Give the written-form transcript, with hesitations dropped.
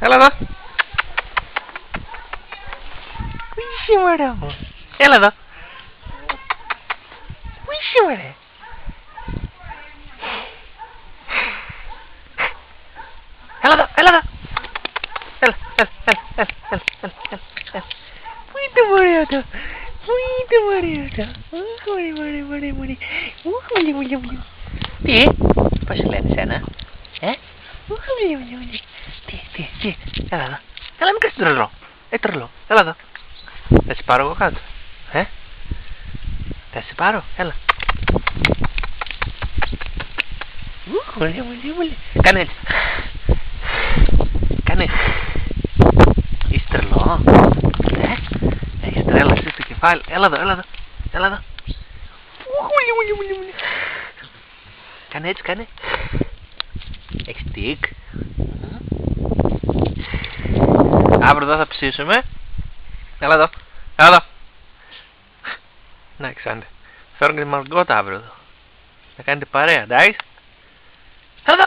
Έλα εδώ. Πού είσαι μωρό μου? Έλα εδώ. Πού είσαι μωρέ? Έλα εδώ, έλα εδώ. Έλα. Πού είναι το μωρέ αυτό? Πού είναι το μωρέ αυτό? Μωρέ. Τι, πώς σου λένε εσένα? Τι, έλα εδώ. Έλα, μην κάνεις τρελό. Τρελό, έλα εδώ. Θα σε πάρω εγώ κάτω. Θα σε πάρω, έλα. Μολύ. Κάνε έτσι. Κάνε. Είσαι τρελό? Έχεις τρέλαση στο κεφάλι. Έλα εδώ. Μολύ. Κάνε έτσι, κάνε. Έχεις τικ. Αύριο εδώ θα ψήσουμε. Έλα εδώ. Να ξέρετε. Φέρνω και τη Μαργκότα αύριο εδώ. Να κάνετε παρέα, εντάξει. Έλα εδώ.